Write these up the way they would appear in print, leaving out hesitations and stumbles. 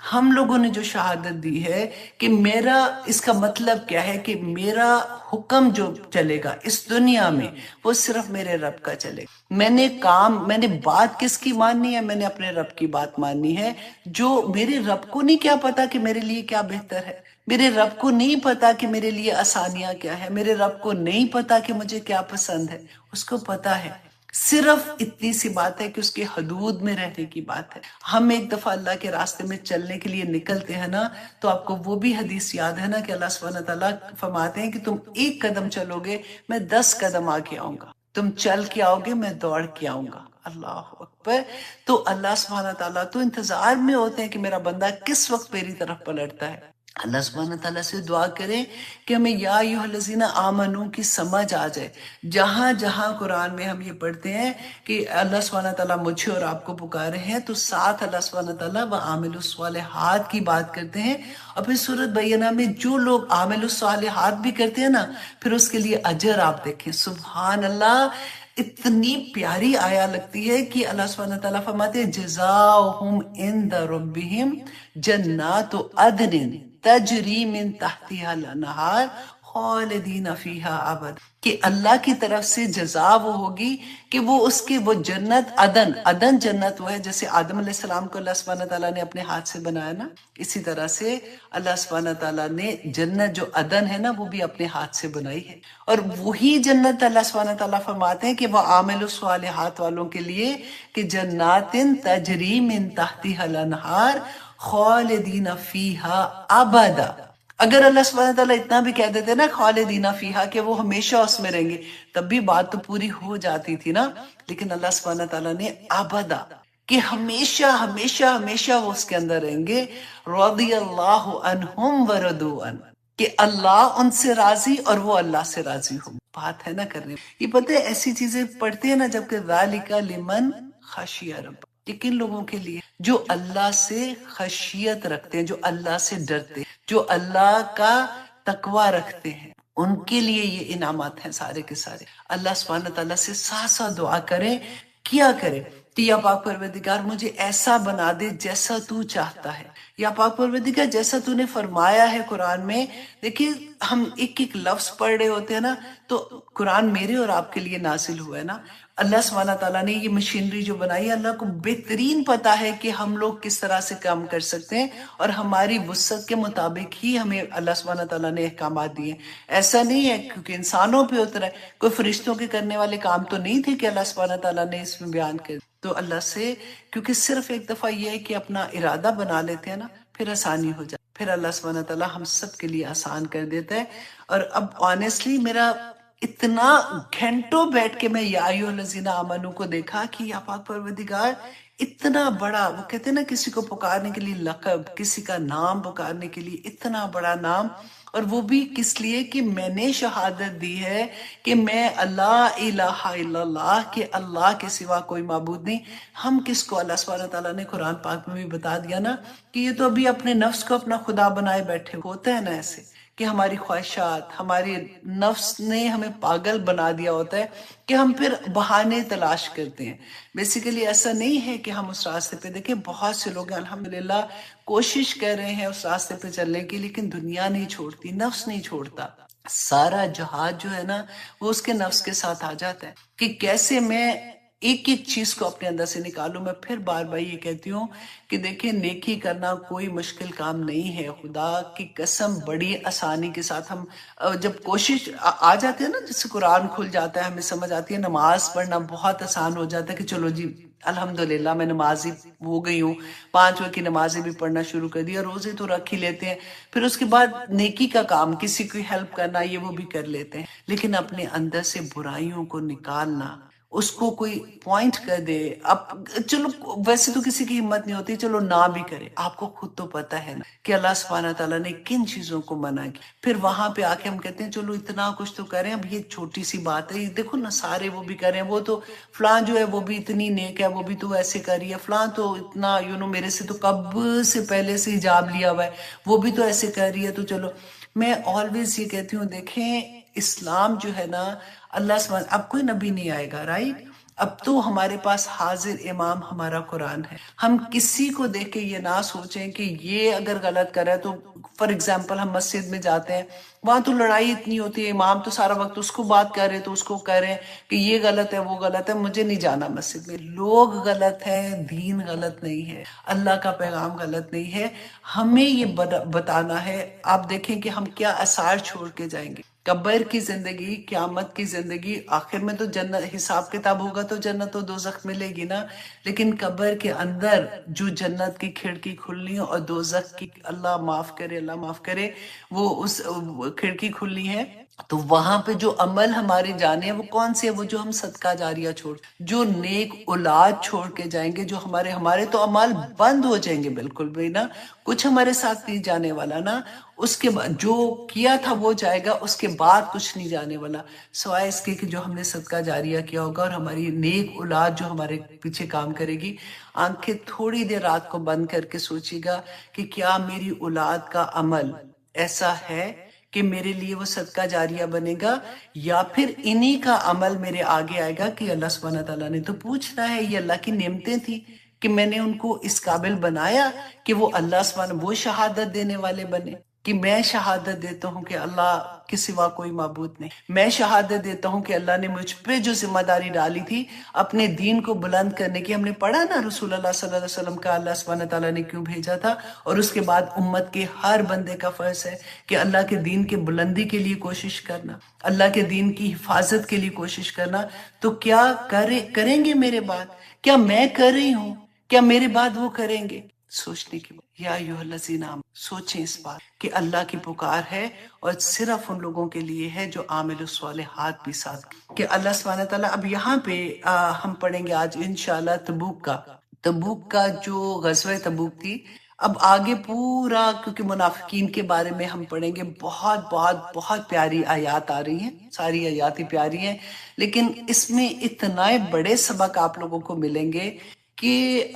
ہم لوگوں نے جو شہادت دی ہے کہ میرا، اس کا مطلب کیا ہے کہ میرا حکم جو چلے گا اس دنیا میں وہ صرف میرے رب کا چلے گا۔ میں نے بات کس کی ماننی ہے؟ میں نے اپنے رب کی بات ماننی ہے۔ جو میرے رب کو نہیں کیا پتا کہ میرے لیے کیا بہتر ہے، میرے رب کو نہیں پتا کہ میرے لیے آسانیاں کیا ہے، میرے رب کو نہیں پتا کہ مجھے کیا پسند ہے، اس کو پتا ہے۔ صرف اتنی سی بات ہے کہ اس کے حدود میں رہنے کی بات ہے۔ ہم ایک دفعہ اللہ کے راستے میں چلنے کے لیے نکلتے ہیں نا، تو آپ کو وہ بھی حدیث یاد ہے نا کہ اللہ سبحانہ تعالیٰ فرماتے ہیں کہ تم 1 قدم چلو گے میں 10 قدم آگے آؤں گا، تم چل کے آؤ گے میں دوڑ کے آؤں گا۔ اللہ اکبر۔ تو اللہ سبحانہ تعالیٰ تو انتظار میں ہوتے ہیں کہ میرا بندہ کس وقت میری طرف پلٹتا ہے۔ اللہ سبحانہ تعالیٰ سے دعا کریں کہ ہمیں یا ایھا الذین آمنو کی سمجھ آ جائے۔ جہاں جہاں قرآن میں ہم یہ پڑھتے ہیں کہ اللہ سبحانہ تعالیٰ مجھے اور آپ کو پکارے ہیں، تو ساتھ اللہ سبحانہ تعالیٰ وَعَامِلُوا الصَّالِحَاتِ کی بات کرتے ہیں، اور پھر سورۃ بینہ میں جو لوگ عامل الصالحات بھی کرتے ہیں نا، پھر اس کے لیے اجر آپ دیکھیں۔ سبحان اللہ، اتنی پیاری آیا لگتی ہے کہ اللہ سبحانہ تعالیٰ فرماتے ہیں جزاؤہم عند ربہم جنات عدن تجری من تحتها الانہار خالدین فیہا ابد، کہ اللہ کی طرف سے جزا وہ ہوگی کہ وہ اس کے وہ جنت عدن جنت وہ ہے، جیسے آدم علیہ السلام کو اللہ سبحانہ تعالیٰ نے اپنے ہاتھ سے بنایا نا، اسی طرح سے اللہ سبحانہ تعالیٰ نے جنت جو عدن ہے نا وہ بھی اپنے ہاتھ سے بنائی ہے۔ اور وہی جنت اللہ سبحانہ تعالیٰ فرماتے ہیں کہ وہ عامل الصالحات والوں کے لیے کہ جنات تجری من تحتها الانہار خالدین فیہا ابدا۔ اگر اللہ سبحانہ تعالیٰ اتنا بھی کہہ دیتے نا خالدین فیہا کہ وہ ہمیشہ اس میں رہیں گے، تب بھی بات تو پوری ہو جاتی تھی نا، لیکن اللہ سبحانہ تعالیٰ نے ابدا کہ ہمیشہ ہمیشہ ہمیشہ وہ اس کے اندر رہیں گے۔ رضی اللہ عنہم ورضوا عنہ، کہ اللہ ان سے راضی اور وہ اللہ سے راضی ہو۔ بات ہے نا کرنے، یہ پتہ ہے ایسی چیزیں پڑھتے ہیں نا جب کہ ذالک لمن خشی رب، یہ کن لوگوں کے لیے؟ جو اللہ سے خشیت رکھتے ہیں، جو اللہ سے ڈرتے ہیں، جو اللہ کا تقوی رکھتے ہیں، ان کے لیے یہ انعامات ہیں سارے کے سارے۔ اللہ سبحانہ تعالیٰ سے ساتھ ساتھ دعا کریں، کیا کریں کہ یا پاک پروردگار مجھے ایسا بنا دے جیسا تو چاہتا ہے، یا پاک پروردگار جیسا تو نے فرمایا ہے قرآن میں۔ دیکھیے ہم ایک ایک لفظ پڑھ رہے ہوتے ہیں نا، تو قرآن میرے اور آپ کے لیے نازل ہوا ہے نا۔ اللہ سبحانہ تعالیٰ نے یہ مشینری جو بنائی ہے، اللہ کو بہترین پتا ہے کہ ہم لوگ کس طرح سے کام کر سکتے ہیں، اور ہماری وسعت کے مطابق ہی ہمیں اللہ سبحانہ تعالیٰ نے احکامات دیے ہیں۔ ایسا نہیں ہے کیونکہ انسانوں پہ اترا ہے، کوئی فرشتوں کے کرنے والے کام تو نہیں تھے کہ اللہ سبحانہ تعالیٰ نے اس میں بیان کر۔ تو اللہ سے کیونکہ صرف ایک دفعہ یہ ہے کہ اپنا ارادہ بنا لیتے ہیں نا، پھر آسانی ہو جائے، پھر اللہ سبحانہ تعالیٰ ہم سب کے لیے آسان کر دیتا ہے۔ اور اب آنیسٹلی میرا اتنا گھنٹوں بیٹھ کے میں یا ایھا الذین آمنو کو دیکھا کہ یا پاک پروردگار اتنا بڑا، وہ کہتے ہیں نا کسی کو پکارنے کے لیے لقب، کسی کا نام پکارنے کے لیے اتنا بڑا نام، اور وہ بھی کس لیے کہ میں نے شہادت دی ہے کہ میں اللہ الہ الا اللہ، کہ اللہ کے سوا کوئی معبود نہیں۔ ہم کس کو، اللہ سبحانہ تعالیٰ نے قرآن پاک میں بھی بتا دیا نا کہ یہ تو ابھی اپنے نفس کو اپنا خدا بنائے بیٹھے ہوتا ہے نا، ایسے کہ ہماری خواہشات، ہمارے نفس نے ہمیں پاگل بنا دیا ہوتا ہے کہ ہم پھر بہانے تلاش کرتے ہیں۔ بیسیکلی ایسا نہیں ہے کہ ہم اس راستے پہ، دیکھیں بہت سے لوگ ہیں الحمدللہ کوشش کر رہے ہیں اس راستے پہ چلنے کی، لیکن دنیا نہیں چھوڑتی، نفس نہیں چھوڑتا۔ سارا جہاد جو ہے نا وہ اس کے نفس کے ساتھ آ جاتا ہے کہ کیسے میں ایک ایک چیز کو اپنے اندر سے نکالوں۔ میں پھر بار بار یہ کہتی ہوں کہ دیکھیں نیکی کرنا کوئی مشکل کام نہیں ہے، خدا کی قسم بڑی آسانی کے ساتھ ہم جب کوشش آ جاتے ہیں نا، جس سے قرآن کھل جاتا ہے، ہمیں سمجھ آتی ہے، نماز پڑھنا بہت آسان ہو جاتا ہے کہ چلو جی الحمدللہ میں نمازی ہو گئی ہوں، 5 وقت کی نمازیں بھی پڑھنا شروع کر دی، اور روزے تو رکھ ہی لیتے ہیں، پھر اس کے بعد نیکی کا کام کسی کی ہیلپ کرنا یہ وہ بھی کر لیتے ہیں، لیکن اپنے اندر سے برائیوں کو نکالنا، اس کو کوئی پوائنٹ کر دے، اب چلو ویسے تو کسی کی ہمت نہیں ہوتی چلو نہ بھی کرے، آپ کو خود تو پتا ہے نا کہ اللہ سبحانہ تعالیٰ نے کن چیزوں کو منع کی، پھر وہاں پہ آ کے ہم کہتے ہیں چلو اتنا کچھ تو کریں، اب یہ چھوٹی سی بات ہے، یہ دیکھو نا سارے وہ بھی کر رہے ہیں، وہ تو فلاں جو ہے وہ بھی اتنی نیک ہے، وہ بھی تو ایسے کر رہی ہے، فلاں تو اتنا میرے سے تو کب سے پہلے سے حجاب لیا ہوا ہے، وہ بھی تو ایسے کر رہی ہے، تو چلو۔ میں آلویز یہ کہتی ہوں دیکھیں اسلام جو ہے نا، اللہ سبحانہ اب کوئی نبی نہیں آئے گا، رائٹ؟ اب تو ہمارے پاس حاضر امام ہمارا قرآن ہے. ہم کسی کو دیکھ کے یہ نہ سوچیں کہ یہ اگر غلط کر رہا ہے تو فار ایگزامپل ہم مسجد میں جاتے ہیں، وہاں تو لڑائی اتنی ہوتی ہے، امام تو سارا وقت اس کو بات کر رہے تو اس کو کہہ رہے ہیں کہ یہ غلط ہے وہ غلط ہے، مجھے نہیں جانا مسجد میں. لوگ غلط ہیں، دین غلط نہیں ہے، اللہ کا پیغام غلط نہیں ہے. ہمیں یہ بتانا ہے. آپ دیکھیں کہ ہم کیا آثار چھوڑ کے جائیں گے. قبر کی زندگی، قیامت کی زندگی، آخر میں تو جنت حساب کتاب ہوگا تو جنت و دوزخ ملے گی نا. لیکن قبر کے اندر جو جنت کی کھڑکی کھلنی اور دوزخ کی، اللہ معاف کرے اللہ معاف کرے، وہ اس کھڑکی کھلنی ہے. تو وہاں پہ جو عمل ہمارے جانے ہیں وہ کون سے ہیں؟ وہ جو ہم صدقہ جاریہ چھوڑ، جو نیک اولاد چھوڑ کے جائیں گے، جو ہمارے تو عمل بند ہو جائیں گے بالکل بھی نا، کچھ ہمارے ساتھ نہیں جانے والا نا. اس کے بعد جو کیا تھا وہ جائے گا، اس کے بعد کچھ نہیں جانے والا سوائے اس کے کہ جو ہم نے صدقہ جاریہ کیا ہوگا، اور ہماری نیک اولاد جو ہمارے پیچھے کام کرے گی. آنکھیں تھوڑی دیر رات کو بند کر کے سوچے گا کہ کیا میری اولاد کا عمل ایسا ہے کہ میرے لیے وہ صدقہ جاریہ بنے گا، یا پھر انہی کا عمل میرے آگے آئے گا کہ اللہ سبحانہ تعالیٰ نے تو پوچھنا ہے. یہ اللہ کی نعمتیں تھی کہ میں نے ان کو اس قابل بنایا کہ وہ اللہ سبحانہ وہ شہادت دینے والے بنے. کہ میں شہادت دیتا ہوں کہ اللہ کے سوا کوئی معبود نہیں. میں شہادت دیتا ہوں کہ اللہ نے مجھ پہ جو ذمہ داری ڈالی تھی اپنے دین کو بلند کرنے کی، ہم نے پڑھا نا رسول اللہ صلی اللہ علیہ وسلم کا اللہ سبحانہ تعالیٰ نے کیوں بھیجا تھا، اور اس کے بعد امت کے ہر بندے کا فرض ہے کہ اللہ کے دین کے بلندی کے لیے کوشش کرنا، اللہ کے دین کی حفاظت کے لیے کوشش کرنا. تو کیا کریں گے میرے بعد؟ کیا میں کر رہی ہوں؟ کیا میرے بعد وہ کریں گے؟ سوچنے کی بات. یا ایھا الذین آمنوا، سوچیں اس بات کہ اللہ کی پکار ہے اور صرف ان لوگوں کے لیے ہے جو عامل الصالحات بھی ساتھ، کہ اللہ سبحانہ تعالیٰ. اب یہاں پہ ہم پڑھیں گے آج انشاءاللہ تبوک کا جو غزوہ تبوک تھی. اب آگے پورا کیونکہ منافقین کے بارے میں ہم پڑھیں گے، بہت بہت بہت پیاری آیات آ رہی ہیں، ساری آیات ہی پیاری ہیں، لیکن اس میں اتنا بڑے سبق آپ لوگوں کو ملیں گے کہ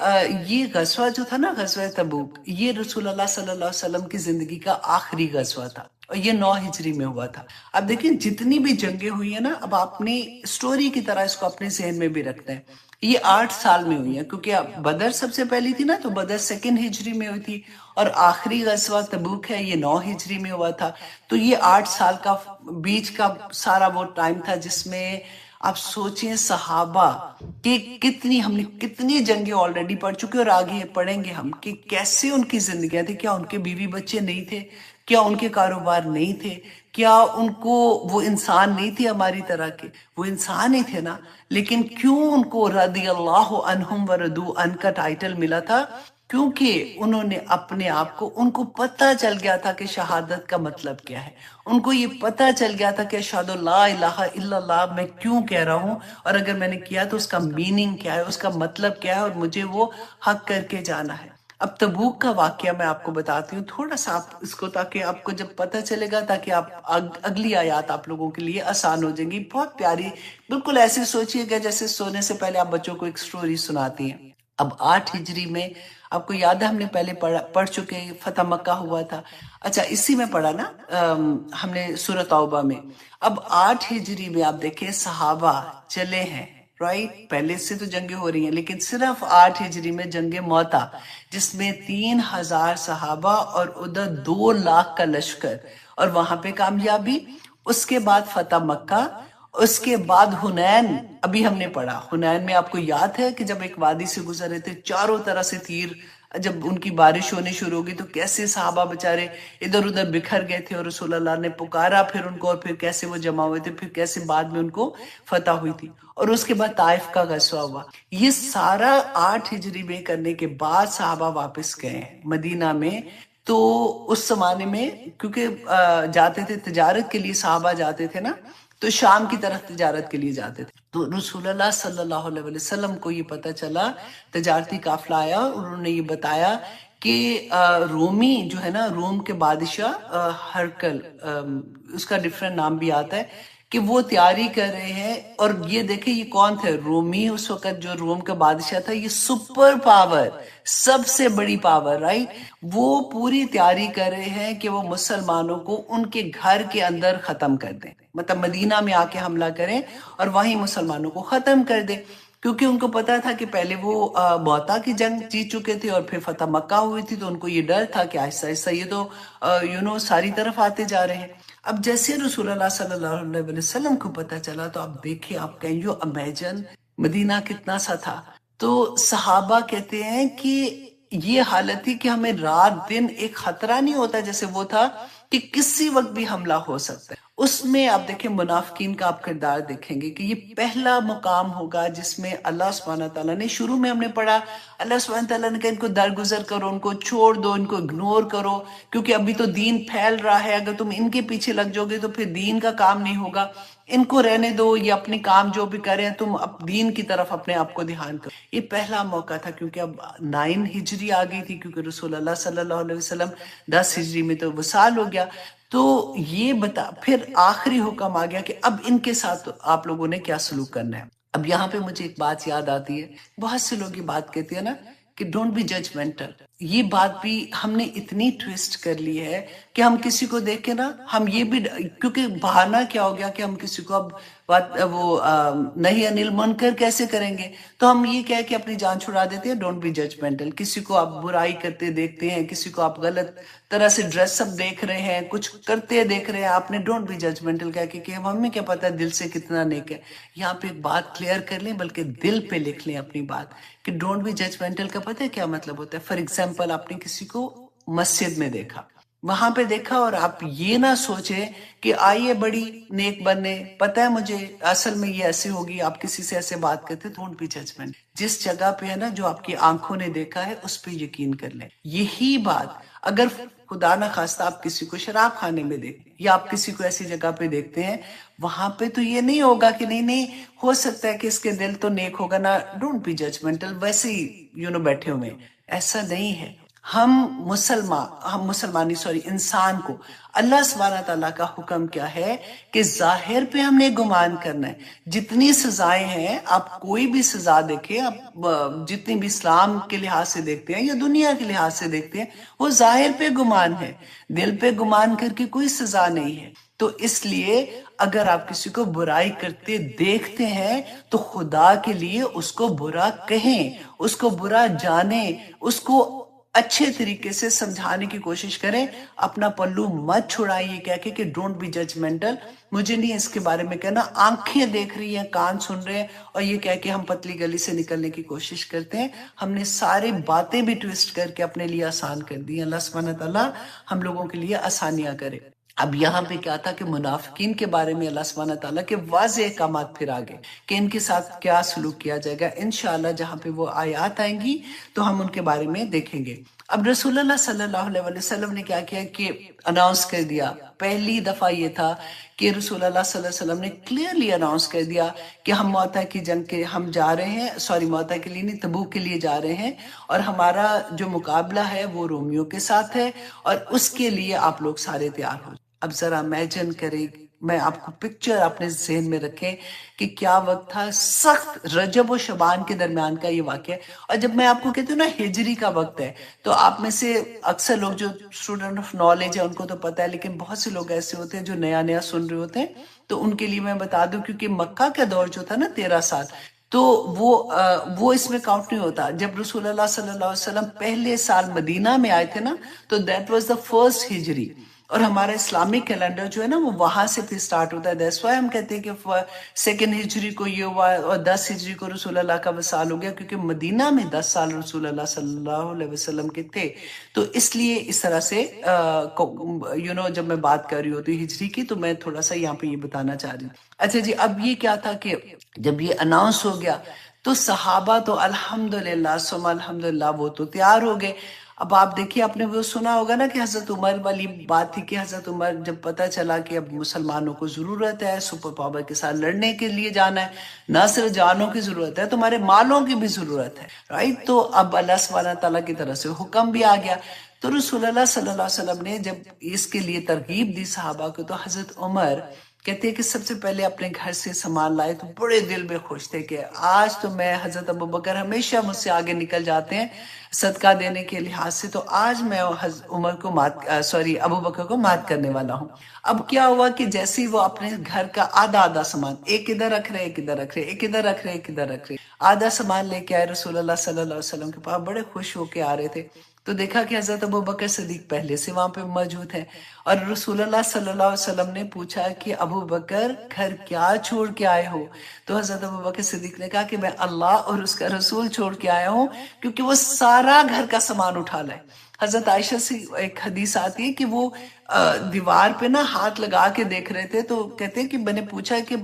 یہ غزوہ جو تھا نا، غزوہ تبوک، یہ رسول اللہ صلی اللہ علیہ وسلم کی زندگی کا آخری غزوہ تھا، اور یہ 9 ہجری میں ہوا تھا. اب دیکھیں جتنی بھی جنگیں ہوئی ہیں نا، اب آپ نے سٹوری کی طرح اس کو اپنے ذہن میں بھی رکھتے ہیں. یہ 8 سال میں ہوئی ہیں، کیونکہ اب بدر سب سے پہلی تھی نا، تو بدر 2 ہجری میں ہوئی تھی، اور آخری غزوہ تبوک ہے یہ 9 ہجری میں ہوا تھا. تو یہ 8 سال کا بیچ کا سارا وہ ٹائم تھا جس میں آپ سوچیں صحابہ کہ ہم نے کتنی جنگیں آلریڈی پڑھ چکے، اور آگے پڑھیں گے ہم کہ کیسے ان کی زندگیاں تھی. کیا ان کے بیوی بچے نہیں تھے؟ کیا ان کے کاروبار نہیں تھے؟ کیا ان کو وہ انسان نہیں تھے ہماری طرح کے؟ وہ انسان ہی تھے نا. لیکن کیوں ان کو رضی اللہ عنہم ورضوا عنہ کا ٹائٹل ملا تھا؟ کیونکہ انہوں نے اپنے آپ کو، ان کو پتہ چل گیا تھا کہ شہادت کا مطلب کیا ہے. ان کو یہ پتہ چل گیا تھا کہ اشہد لا الہ الا اللہ میں کیوں کہہ رہا ہوں، اور اگر میں نے کیا تو اس کا میننگ کیا ہے، اس کا مطلب کیا ہے، اور مجھے وہ حق کر کے جانا ہے. اب تبوک کا واقعہ میں آپ کو بتاتی ہوں تھوڑا سا، آپ اس کو تاکہ آپ کو جب پتہ چلے گا، تاکہ آپ اگلی آیات آپ لوگوں کے لیے آسان ہو جائیں گی. بہت پیاری، بالکل ایسے سوچئے گا جیسے سونے سے پہلے آپ بچوں کو ایک سٹوری سناتی ہیں. اب 8 ہجری میں آپ کو یاد ہے ہم نے پہلے پڑھ چکے ہیں، فتح مکہ ہوا تھا. اچھا اسی میں پڑھا نا ہم نے سورۃ توبہ میں. اب 8 ہجری میں آپ دیکھیں صحابہ چلے ہیں، رائٹ. پہلے سے تو جنگیں ہو رہی ہیں، لیکن صرف 8 ہجری میں جنگ موتا، جس میں 3000 صحابہ اور ادھر 2 لاکھ کا لشکر، اور وہاں پہ کامیابی. اس کے بعد فتح مکہ، اس کے بعد حنین. ابھی ہم نے پڑھا حنین میں، آپ کو یاد ہے کہ جب ایک وادی سے گزر رہے تھے، چاروں طرح سے تیر، جب ان کی بارش ہونی شروع ہوگی تو کیسے صحابہ بچارے ادھر ادھر بکھر گئے تھے، اور رسول اللہ نے پکارا پھر ان کو، اور پھر کیسے وہ جمع ہوئے تھے، پھر کیسے بعد میں ان کو فتح ہوئی تھی. اور اس کے بعد طائف کا غزوہ ہوا. یہ سارا 8 ہجری میں کرنے کے بعد صحابہ واپس گئے مدینہ میں. تو اس زمانے میں کیونکہ جاتے تھے تجارت کے لیے، صحابہ جاتے تھے نا، تو شام کی طرف تجارت کے لیے جاتے تھے. تو رسول اللہ صلی اللہ علیہ وسلم کو یہ پتہ چلا، تجارتی قافلہ آیا، اور انہوں نے یہ بتایا کہ رومی جو ہے نا، روم کے بادشاہ ہرکل، اس کا ڈیفرنٹ نام بھی آتا ہے، کہ وہ تیاری کر رہے ہیں. اور یہ دیکھیں یہ کون تھے؟ رومی. اس وقت جو روم کا بادشاہ تھا، یہ سپر پاور، سب سے بڑی پاور، رائٹ. وہ پوری تیاری کر رہے ہیں کہ وہ مسلمانوں کو ان کے گھر کے اندر ختم کر دیں، مطلب مدینہ میں آ کے حملہ کریں اور وہیں مسلمانوں کو ختم کر دیں. کیونکہ ان کو پتا تھا کہ پہلے وہ موتا کی جنگ جیت چکے تھے اور پھر فتح مکہ ہوئی تھی، تو ان کو یہ ڈر تھا کہ آہستہ آہستہ یہ تو ساری طرف آتے جا رہے ہیں۔ اب جیسے رسول اللہ صلی اللہ علیہ وسلم کو پتا چلا تو آپ دیکھیں، آپ کہیں یو امیجن مدینہ کتنا سا تھا۔ تو صحابہ کہتے ہیں کہ یہ حالت تھی کہ ہمیں رات دن ایک خطرہ نہیں ہوتا جیسے وہ تھا کہ کسی وقت بھی حملہ ہو سکتا ہے۔ اس میں آپ دیکھیں منافقین کا آپ کردار دیکھیں گے کہ یہ پہلا مقام ہوگا جس میں اللہ سبحانہ تعالیٰ نے، شروع میں ہم نے پڑھا اللہ سبحانہ تعالیٰ نے کہا ان کو درگزر کرو، ان کو چھوڑ دو، ان کو اگنور کرو، کیونکہ ابھی تو دین پھیل رہا ہے، اگر تم ان کے پیچھے لگ جاؤ گے تو پھر دین کا کام نہیں ہوگا، ان کو رہنے دو، یہ اپنے کام جو بھی کریں، تم دین کی طرف اپنے آپ کو دھیان کرو۔ یہ پہلا موقع تھا کیونکہ اب 9 ہجری آ گئی تھی، کیونکہ رسول اللہ صلی اللہ علیہ وسلم 10 ہجری میں تو وصال ہو گیا۔ تو یہ پھر آخری حکم آ گیا کہ اب ان کے ساتھ آپ لوگوں نے کیا سلوک کرنا ہے۔ اب یہاں پہ مجھے ایک بات یاد آتی ہے، بہت سے لوگ یہ بات کہتے ہیں نا کہ ڈونٹ بی ججمنٹل۔ یہ بات بھی ہم نے اتنی ٹویسٹ کر لی ہے کہ ہم کسی کو دیکھ کے نا ہم یہ بھی، کیونکہ بہانہ کیا ہو گیا کہ ہم کسی کو اب نہیں انل منکر کیسے کریں گے، تو ہم یہ کہہ کے اپنی جان چھڑا دیتے ہیں ڈونٹ بی ججمنٹل۔ کسی کو آپ برائی کرتے دیکھتے ہیں، کسی کو آپ غلط طرح سے ڈریس اپ دیکھ رہے ہیں، کچھ کرتے دیکھ رہے ہیں، آپ نے ڈونٹ بی ججمنٹل کہہ کے کہ ہمیں کیا پتا دل سے کتنا نیک ہے۔ یہاں پہ ایک بات کلیئر کر لیں، بلکہ دل پہ لکھ لیں اپنی بات کہ ڈونٹ بی ججمنٹل کا پتہ ہے کیا مطلب ہوتا ہے۔ فار ایگزامپل آپ نے کسی کو مسجد میں دیکھا، وہاں پہ دیکھا، اور آپ یہ نہ سوچیں کہ آئیے بڑی نیک بننے، پتہ ہے مجھے اصل میں یہ ایسے ہوگی، آپ کسی سے ایسے بات کرتے، ڈونٹ بی ججمنٹ۔ جس جگہ پہ ہے نا جو آپ کی آنکھوں نے دیکھا ہے اس پہ یقین کر لیں۔ یہی بات اگر خدا نہ خواستہ آپ کسی کو شراب خانے میں دیکھتے ہیں یا آپ کسی کو ایسی جگہ پہ دیکھتے ہیں، وہاں پہ تو یہ نہیں ہوگا کہ نہیں ہو سکتا ہے کہ اس کے دل تو نیک ہوگا نا، ڈونٹ بی ججمنٹل، ویسے ہی بیٹھے ہوئے، ایسا نہیں ہے۔ ہم مسلمانی انسان کو اللہ سبحانہ تعالیٰ کا حکم کیا ہے کہ ظاہر پہ ہم نے گمان کرنا ہے۔ جتنی سزائیں ہیں، آپ کوئی بھی سزا دیکھیں، آپ جتنی بھی اسلام کے لحاظ سے دیکھتے ہیں یا دنیا کے لحاظ سے دیکھتے ہیں، وہ ظاہر پہ گمان ہے، دل پہ گمان کر کے کوئی سزا نہیں ہے۔ تو اس لیے اگر آپ کسی کو برائی کرتے دیکھتے ہیں تو خدا کے لیے اس کو برا کہیں، اس کو برا جانیں، اس کو اچھے طریقے سے سمجھانے کی کوشش کریں، اپنا پلو مت چھڑائیے کہہ کے کہ ڈونٹ بی ججمنٹل۔ مجھے نہیں اس کے بارے میں کہنا، آنکھیں دیکھ رہی ہیں، کان سن رہے ہیں، اور یہ کہہ کے ہم پتلی گلی سے نکلنے کی کوشش کرتے ہیں۔ ہم نے سارے باتیں بھی ٹویسٹ کر کے اپنے لیے آسان کر دی۔ اللہ سبحانہ تعالیٰ ہم لوگوں کے لیے آسانیاں کرے۔ اب یہاں پہ کیا تھا کہ منافقین کے بارے میں اللہ سبحانہ تعالیٰ کے واضح احکامات پھر آگے کہ ان کے ساتھ کیا سلوک کیا جائے گا۔ انشاءاللہ جہاں پہ وہ آیات آئیں گی تو ہم ان کے بارے میں دیکھیں گے۔ اب رسول اللہ صلی اللہ علیہ وسلم نے کیا کیا کہ اناؤنس کر دیا۔ پہلی دفعہ یہ تھا کہ رسول اللہ صلی اللہ علیہ وسلم نے کلیئرلی اناؤنس کر دیا کہ ہم موتا کی جنگ کے ہم جا رہے ہیں، موتا کے لیے نہیں، تبوک کے لیے جا رہے ہیں، اور ہمارا جو مقابلہ ہے وہ رومیوں کے ساتھ ہے، اور اس کے لیے آپ لوگ سارے تیار ہو۔ اب ذرا امیجن کریں، میں آپ کو پکچر اپنے ذہن میں رکھیں کہ کیا وقت تھا، سخت رجب و شعبان کے درمیان کا یہ واقعہ ہے۔ اور جب میں آپ کو کہتی ہوں نا ہجری کا وقت ہے، تو آپ میں سے اکثر لوگ جو اسٹوڈنٹ آف نالج ہے ان کو تو پتہ ہے، لیکن بہت سے لوگ ایسے ہوتے ہیں جو نیا نیا سن رہے ہوتے ہیں، تو ان کے لیے میں بتا دوں، کیونکہ مکہ کا دور جو تھا نا 13 سال، تو وہ اس میں کاؤنٹ نہیں ہوتا۔ جب رسول اللہ صلی اللہ علیہ وسلم پہلے سال مدینہ میں آئے تھے نا، تو دیٹ واز دا فرسٹ ہجری، اور ہمارا اسلامک کیلنڈر جو ہے نا وہ وہاں سے پھر سٹارٹ ہوتا ہے۔ دیٹس وائی ہم کہتے ہیں کہ سیکنڈ ہجری کو یہ ہوا اور 10 ہجری کو رسول اللہ کا وصال ہو گیا، کیونکہ مدینہ میں 10 سال رسول اللہ صلی اللہ علیہ وسلم کے تھے۔ تو اس لیے اس طرح سے جب میں بات کر رہی ہوتی ہجری کی، تو میں تھوڑا سا یہاں پہ یہ بتانا چاہ رہی ہوں۔ اچھا جی، اب یہ کیا تھا کہ جب یہ اناؤنس ہو گیا تو صحابہ تو الحمدللہ ثم الحمدللہ وہ تو تیار ہو گئے۔ اب آپ دیکھیے، آپ نے وہ سنا ہوگا نا کہ حضرت عمر والی بات تھی کہ حضرت عمر جب پتہ چلا کہ اب مسلمانوں کو ضرورت ہے سپر پاور کے ساتھ لڑنے کے لیے جانا ہے، نہ صرف جانوں کی ضرورت ہے، تمہارے مالوں کی بھی ضرورت ہے، رائٹ؟ تو اب اللہ سبحانہ تعالیٰ کی طرف سے حکم بھی آ گیا۔ تو رسول اللہ صلی اللہ علیہ وسلم نے جب اس کے لیے ترغیب دی صحابہ کو، تو حضرت عمر کہتے ہیں کہ سب سے پہلے اپنے گھر سے سامان لائے تو بڑے دل میں خوش تھے کہ آج تو میں، حضرت ابوبکر ہمیشہ مجھ سے آگے نکل جاتے ہیں صدقہ دینے کے لحاظ سے، تو آج میں عمر کو ابوبکر کو مات کرنے والا ہوں۔ اب کیا ہوا کہ جیسے ہی وہ اپنے گھر کا آدھا آدھا سامان، ایک ادھر رکھ رہے، ایک ادھر رکھ رہے، ایک ادھر رکھ رہے، ایک ادھر رکھ رہے، آدھا سامان لے کے آئے رسول اللہ صلی اللہ علیہ وسلم کے پاس، بڑے خوش ہو کے آ رہے تھے، تو دیکھا کہ حضرت ابوبکر صدیق پہلے سے وہاں پہ موجود ہیں، اور رسول اللہ صلی اللہ علیہ وسلم نے پوچھا کہ ابوبکر گھر کیا چھوڑ کے آئے ہو؟ تو حضرت ابوبکر صدیق نے کہا کہ میں اللہ اور اس کا رسول چھوڑ کے آیا ہوں، کیونکہ وہ سارا گھر کا سامان اٹھا لائے۔ حضرت عائشہ سے ایک حدیث آتی ہے کہ وہ دیوار پہ نا ہاتھ لگا کے دیکھ رہے تھے، تو کہتے ہیں کہ میں نے پوچھا کہ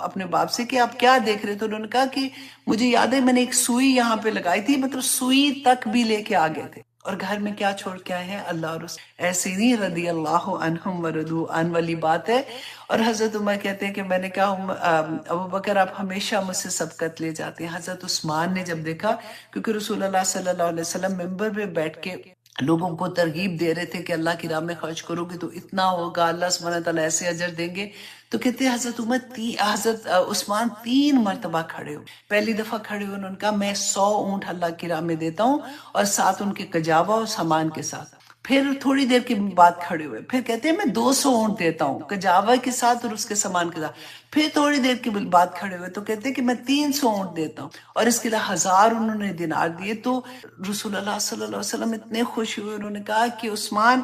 اپنے باپ سے کہ آپ کیا دیکھ رہے تھے، تو انہوں نے کہا کہ مجھے یاد ہے میں نے ایک سوئی یہاں پہ لگائی تھی، مطلب سوئی تک بھی لے کے آ گئے تھے، اور گھر میں کیا چھوڑ کے آئے ہیں؟ اللہ اور اس ایسے نہیں رضی اللہ عنہم ورضوا عنہ والی بات ہے۔ اور حضرت عمر کہتے ہیں کہ میں نے کہا ابوبکر آپ ہمیشہ مجھ سے سبقت لے جاتے ہیں۔ حضرت عثمان نے جب دیکھا، کیونکہ رسول اللہ صلی اللہ علیہ وسلم ممبر پہ بیٹھ کے لوگوں کو ترغیب دے رہے تھے کہ اللہ کی راہ میں خرچ کرو گے تو اتنا ہوگا، اللہ سبحانہ تعالیٰ ایسے اجر دیں گے، تو کہتے ہیں حضرت عثمان 3 مرتبہ کھڑے ہو، پہلی دفعہ کھڑے ہوئے انہوں نے کہا میں 100 اونٹ اللہ کی راہ میں دیتا ہوں، اور ساتھ ان کے کجاوا اور سامان کے ساتھ۔ پھر تھوڑی دیر کے بعد کھڑے ہوئے، پھر کہتے ہیں میں 200 اونٹ دیتا ہوں کجاوا کے ساتھ اور اس کے سامان کے ساتھ۔ پھر تھوڑی دیر کے بعد کھڑے ہوئے تو کہتے ہیں کہ میں 300 اونٹ دیتا ہوں، اور اس کے لیے 1000 انہوں نے دینار دیے۔ تو رسول اللہ صلی اللہ علیہ وسلم اتنے خوش ہوئے، انہوں نے کہا کہ عثمان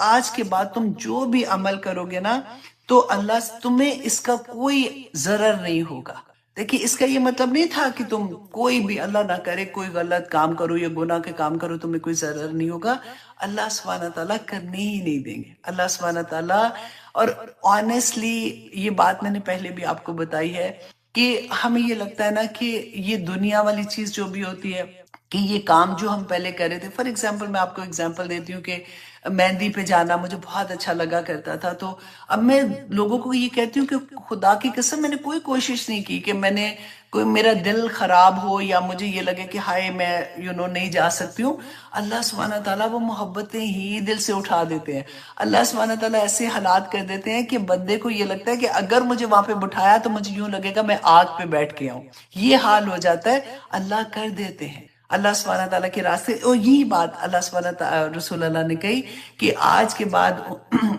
آج کے بعد تم جو بھی عمل کرو گے نا تو اللہ تمہیں اس کا کوئی ضرر نہیں ہوگا۔ دیکھیے اس کا یہ مطلب نہیں تھا کہ تم کوئی بھی، اللہ نہ کرے، کوئی غلط کام کرو یا گناہ کے کام کرو تمہیں کوئی ضرر نہیں ہوگا، اللہ سبحانہ تعالیٰ کرنے ہی نہیں دیں گے، اللہ سبحانہ تعالیٰ۔ اور آنیسٹلی یہ بات میں نے پہلے بھی آپ کو بتائی ہے کہ ہمیں یہ لگتا ہے نا کہ یہ دنیا والی چیز جو بھی ہوتی ہے، کہ یہ کام جو ہم پہلے کر رہے تھے، فار ایگزامپل میں آپ کو ایگزامپل دیتی ہوں کہ مہندی پہ جانا مجھے بہت اچھا لگا کرتا تھا، تو اب میں لوگوں کو یہ کہتی ہوں کہ خدا کی قسم میں نے کوئی کوشش نہیں کی کہ میں نے کوئی میرا دل خراب ہو یا مجھے یہ لگے کہ ہائے میں نہیں جا سکتی ہوں۔ اللہ سبحانہ تعالیٰ وہ محبتیں ہی دل سے اٹھا دیتے ہیں، اللہ سبحانہ تعالیٰ ایسے حالات کر دیتے ہیں کہ بندے کو یہ لگتا ہے کہ اگر مجھے وہاں پہ بٹھایا تو مجھے یوں لگے گا میں آگ پہ بیٹھ کے آؤں، یہ حال ہو جاتا ہے، اللہ کر دیتے ہیں اللہ سبحانہ تعالیٰ کے راستے۔ اور یہی بات اللہ سبحانہ تعالیٰ رسول اللہ نے کہی کہ آج کے بعد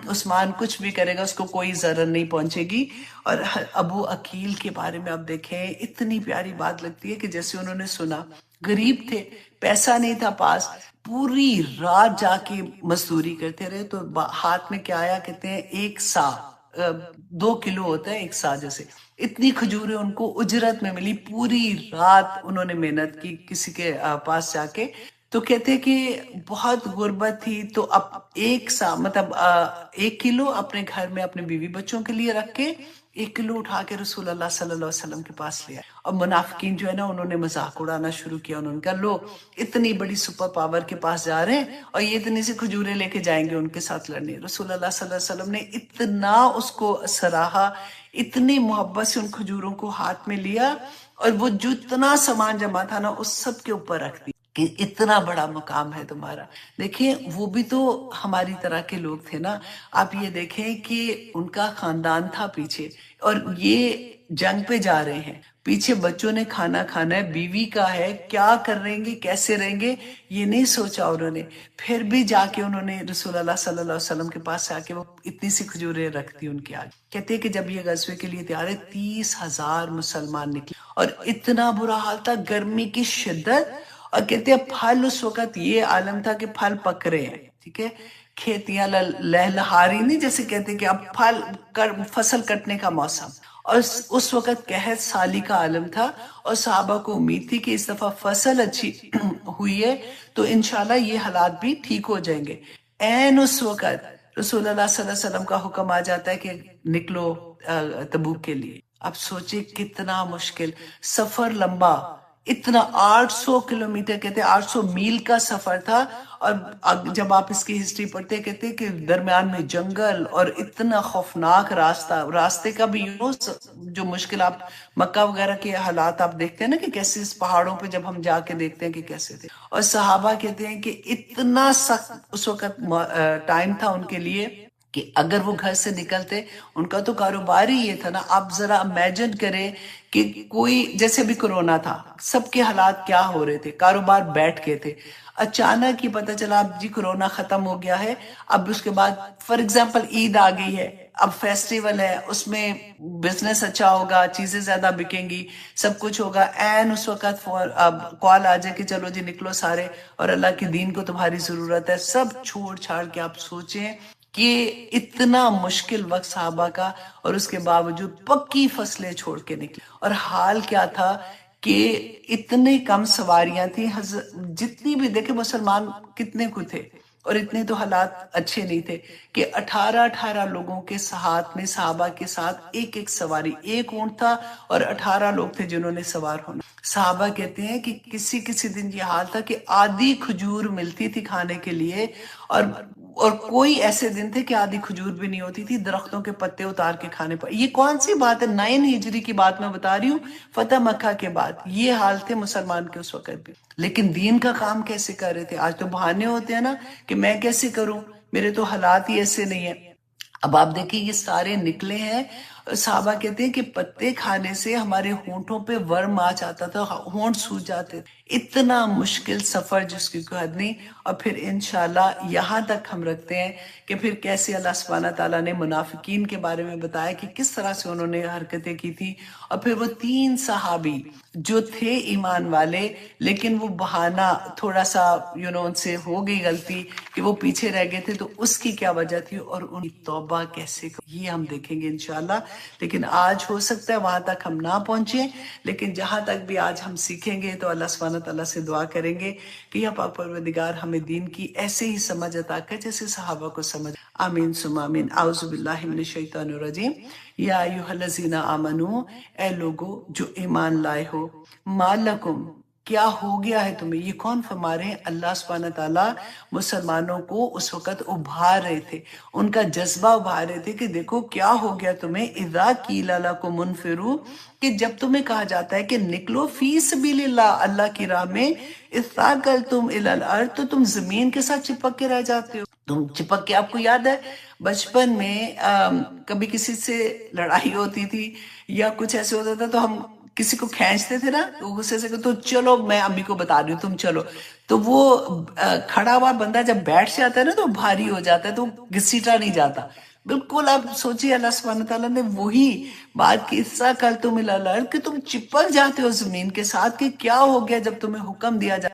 عثمان کچھ بھی کرے گا اس کو کوئی ضرر نہیں پہنچے گی۔ اور ابو عقیل کے بارے میں آپ دیکھیں، اتنی پیاری بات لگتی ہے کہ جیسے انہوں نے سنا، غریب تھے، پیسہ نہیں تھا پاس، پوری رات جا کے مزدوری کرتے رہے، تو ہاتھ میں کیا آیا؟ کہتے ہیں 1 سا 2 کلو ہوتا ہے 1 سا جیسے، اتنی کھجوریں ان کو اجرت میں ملی، پوری رات انہوں نے محنت کی کسی کے پاس جا کے۔ تو کہتے کہ بہت غربت تھی، تو اب 1 سا مطلب 1 کلو اپنے گھر میں اپنے بیوی بچوں کے لیے رکھ کے 1 کلو اٹھا کے رسول اللہ صلی اللہ علیہ وسلم کے پاس لیا، اور منافقین جو ہے نا انہوں نے مذاق اڑانا شروع کیا، انہوں نے کہا لو اتنی بڑی سپر پاور کے پاس جا رہے ہیں اور یہ اتنی سی کھجوریں لے کے جائیں گے ان کے ساتھ لڑنے۔ رسول اللہ صلی اللہ علیہ وسلم نے اتنا اس کو سراہا، اتنی محبت سے ان کھجوروں کو ہاتھ میں لیا، اور وہ جتنا سامان جمع تھا نا اس سب کے اوپر رکھ دیا کہ اتنا بڑا مقام ہے تمہارا۔ دیکھیں وہ بھی تو ہماری طرح کے لوگ تھے نا، آپ یہ دیکھیں کہ ان کا خاندان تھا پیچھے، اور یہ جنگ پہ جا رہے ہیں، پیچھے بچوں نے کھانا کھانا ہے، بیوی کا ہے، کیا کر رہیں گے، کیسے رہیں گے، یہ نہیں سوچا انہوں نے، پھر بھی جا کے انہوں نے رسول اللہ صلی اللہ علیہ وسلم کے پاس آ کے وہ اتنی سی کھجوریں رکھ دی ان کے آگے۔ کہتے ہیں کہ جب یہ غزوے کے لیے تیار ہے 30,000 مسلمان نکلے، اور اتنا برا حال تھا، گرمی کی شدت، اور کہتے ہیں پھل اس وقت یہ عالم تھا کہ پھل پک رہے ہیں، ٹھیک ہے، کھیتیاں لہلہاری نہیں جیسے کہتے ہیں کہ اب فصل کٹنے کا موسم، اور اس وقت قحط سالی کا عالم تھا، اور صحابہ کو امید تھی کہ اس دفعہ فصل اچھی ہوئی ہے تو انشاءاللہ یہ حالات بھی ٹھیک ہو جائیں گے۔ این اس وقت رسول اللہ صلی اللہ علیہ وسلم کا حکم آ جاتا ہے کہ نکلو تبوک کے لیے۔ اب سوچے کتنا مشکل سفر، لمبا، اتنا 800 کلومیٹر، کہتے ہیں 800 میل کا سفر تھا، اور جب آپ اس کی ہسٹری پڑھتے کہتے ہیں کہ درمیان میں جنگل اور اتنا خوفناک راستہ، راستے کا بھی جو مشکل، آپ مکہ وغیرہ کے حالات آپ دیکھتے ہیں نا کہ کیسے اس پہاڑوں پہ جب ہم جا کے دیکھتے ہیں کہ کیسے تھے، اور صحابہ کہتے ہیں کہ اتنا سخت اس وقت ٹائم تھا ان کے لیے کہ اگر وہ گھر سے نکلتے، ان کا تو کاروبار ہی یہ تھا نا. آپ ذرا امیجن کریں کہ کوئی جیسے بھی کرونا تھا، سب کے حالات کیا ہو رہے تھے، کاروبار بیٹھ کے تھے. اچانک ہی پتہ چلا اب جی کرونا ختم ہو گیا ہے. اب اس کے بعد فار ایگزامپل عید آ گئی ہے، اب فیسٹیول ہے، اس میں بزنس اچھا ہوگا، چیزیں زیادہ بکیں گی، سب کچھ ہوگا. این اس وقت اب کال آ جائے کہ چلو جی نکلو سارے، اور اللہ کے دین کو تمہاری ضرورت ہے. سب چھوڑ چھاڑ کے آپ سوچیں کہ اتنا مشکل وقت صحابہ کا، اور اس کے باوجود پکی فصلیں چھوڑ کے نکلے. اور حال کیا تھا کہ اتنے کم سواریاں تھیں. جتنی بھی دیکھیں مسلمان کتنے کو تھے، اور اتنے تو حالات اچھے نہیں تھے کہ 18 لوگوں کے ساتھ میں، صحابہ کے ساتھ ایک ایک سواری، ایک اونٹ تھا اور 18 لوگ تھے جنہوں نے سوار ہونا. صحابہ کہتے ہیں کہ کسی کسی دن یہ حال تھا کہ آدھی کھجور ملتی تھی کھانے کے لیے، اور کوئی ایسے دن تھے کہ آدھی کھجور بھی نہیں ہوتی تھی، درختوں کے پتے اتار کے کھانے پر. یہ کون سی بات ہے؟ 9 ہجری کی بات میں بتا رہی ہوں، فتح مکہ کے بعد. یہ حال تھے مسلمان کے اس وقت بھی. لیکن دین کا کام کیسے کر رہے تھے؟ آج تو بہانے ہوتے ہیں نا کہ میں کیسے کروں، میرے تو حالات ہی ایسے نہیں ہیں. اب آپ دیکھیں یہ سارے نکلے ہیں. صحابہ کہتے ہیں کہ پتے کھانے سے ہمارے ہونٹوں پہ ورم آ جاتا تھا، ہونٹ سوج جاتے تھے. اتنا مشکل سفر جس کی کوئی حد نہیں. اور پھر انشاءاللہ یہاں تک ہم رکھتے ہیں کہ پھر کیسے اللہ سبحانہ تعالیٰ نے منافقین کے بارے میں بتایا کہ کس طرح سے انہوں نے حرکتیں کی تھی. اور پھر وہ 3 صحابی جو تھے ایمان والے، لیکن وہ بہانہ تھوڑا سا ان سے ہو گئی غلطی کہ وہ پیچھے رہ گئے تھے، تو اس کی کیا وجہ تھی اور ان کی توبہ کیسے، یہ ہم دیکھیں گے انشاءاللہ. لیکن آج ہو سکتا ہے وہاں تک ہم نہ پہنچیں، لیکن جہاں تک بھی آج ہم سیکھیں گے تو اللہ سبحانہ تعالیٰ سے دعا کریں گے کہ یا پاک پروردگار ہمیں دین کی ایسے ہی سمجھ عطا کر جیسے صحابہ کو سمجھ. آمین ثم آمین. اعوذ باللہ من الشیطان الرجیم. یا ایھا الذین آمنو، اے لوگو جو ایمان لائے ہو، ما لکم، کیا ہو گیا ہے تمہیں. یہ کون فرما رہے ہیں؟ اللہ سبحانہ تعالیٰ مسلمانوں کو اس وقت ابھار رہے تھے، ان کا جذبہ ابھار رہے تھے کہ دیکھو کیا ہو گیا تمہیں. اذا قیل لکم انفروا، کہ جب تمہیں کہا جاتا ہے کہ نکلو فی سبیل اللہ، اللہ کی راہ میں، اثاقلتم الی الارض، تو تم زمین کے ساتھ چپک کے رہ جاتے ہو. تم چپک کے، آپ کو یاد ہے بچپن میں کبھی کسی سے لڑائی ہوتی تھی یا کچھ ایسے ہوتا تھا تو ہم کسی کو کھینچتے تھے نا، تو غصے سے تو چلو میں امی کو بتا رہی ہوں تم چلو، تو وہ کھڑا ہوا بندہ جب بیٹھ جاتا ہے نا تو بھاری ہو جاتا ہے، تو گھسیٹا نہیں جاتا. بالکل آپ سوچیے اللہ سبحانہ تعالیٰ نے وہی بات کی، اثاقلتم الی الارض، کہ تم چپک جاتے ہو زمین کے ساتھ. کہ کیا ہو گیا جب تمہیں حکم دیا جاتا